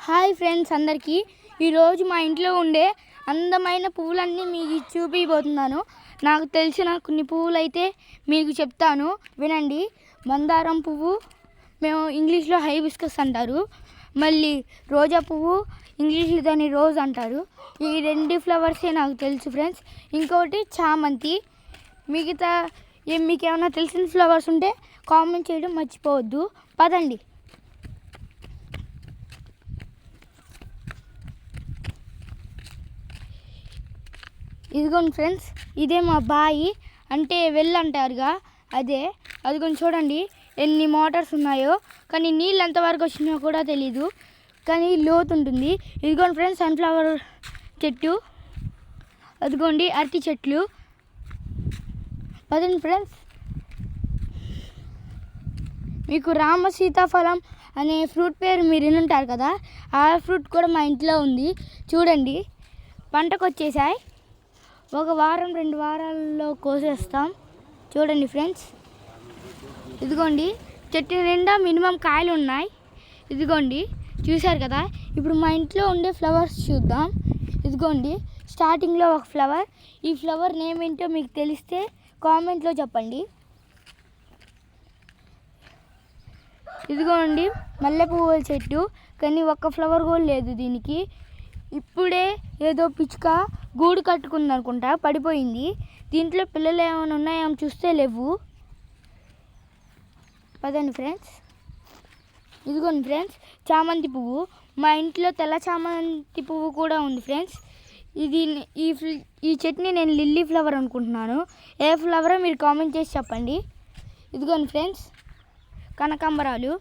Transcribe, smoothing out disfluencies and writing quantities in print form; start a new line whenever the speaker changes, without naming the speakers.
Hi friends అందరికీ ఈరోజు మా ఇంట్లో ఉండే అందమైన పువ్వులన్నీ మీకు చూపించబోతున్నాను. నాకు తెలిసిన కొన్ని పువ్వులు అయితే మీకు చెప్తాను, వినండి. మందారం పువ్వు, మేము ఇంగ్లీష్లో హైబిస్కస్ అంటారు. మళ్ళీ రోజా పువ్వు, ఇంగ్లీష్లో దాన్ని రోజ్ అంటారు. ఈ రెండు ఫ్లవర్సే నాకు తెలుసు ఫ్రెండ్స్. ఇంకోటి చామంతి. మిగతా మీకు ఏమైనా తెలిసిన ఫ్లవర్స్ ఉంటే కామెంట్ చేయడం మర్చిపోవద్దు. పదండి. ఇదిగోండి ఫ్రెండ్స్, ఇదే మా బాయి, అంటే వెల్ అంటారుగా అదే. అదిగోండి చూడండి ఎన్ని మోటార్స్ ఉన్నాయో, కానీ నీళ్ళు ఎంతవరకు వచ్చినాయో కూడా తెలీదు, కానీ లోతు ఉంటుంది. ఇదిగోండి ఫ్రెండ్స్ సన్ఫ్లవర్ చెట్టు, అదిగోండి అరటి చెట్లు. పదండి ఫ్రెండ్స్. మీకు రామ సీతాఫలం అనే ఫ్రూట్ పేరు మీరు వినుంటారు కదా, ఆ ఫ్రూట్ కూడా మా ఇంట్లో ఉంది. చూడండి పంటకు వచ్చేసాయి. ఒక వారం 2 వారాల్లో కోసేస్తాం. చూడండి ఫ్రెండ్స్, ఇదిగోండి చెట్టు నిండా మినిమం కాయలు ఉన్నాయి. ఇదిగోండి చూశారు కదా. ఇప్పుడు మా ఇంట్లో ఉండే ఫ్లవర్స్ చూద్దాం. ఇదిగోండి స్టార్టింగ్లో ఒక ఫ్లవర్. ఈ ఫ్లవర్ నేమ్ ఏంటో మీకు తెలిస్తే కామెంట్లో చెప్పండి. ఇదిగోండి మల్లెపువ్వుల చెట్టు, కానీ ఒక్క ఫ్లవర్ కూడా లేదు దీనికి. ఇప్పుడే ఏదో పిచ్చుక గూడు కట్టుకుంది అనుకుంటా, పడిపోయింది. దీంట్లో పిల్లలు ఏమైనా ఉన్నాయో చూస్తే లేవు. పదండి ఫ్రెండ్స్. ఇదిగోండి ఫ్రెండ్స్ చామంతి పువ్వు. మా ఇంట్లో తెల్ల చామంతి పువ్వు కూడా ఉంది ఫ్రెండ్స్. ఈ చెట్టుని నేను లిల్లీ ఫ్లవర్ అనుకుంటున్నాను. ఏ ఫ్లవరో మీరు కామెంట్ చేసి చెప్పండి. ఇదిగోండి ఫ్రెండ్స్ కనకాంబరాలు.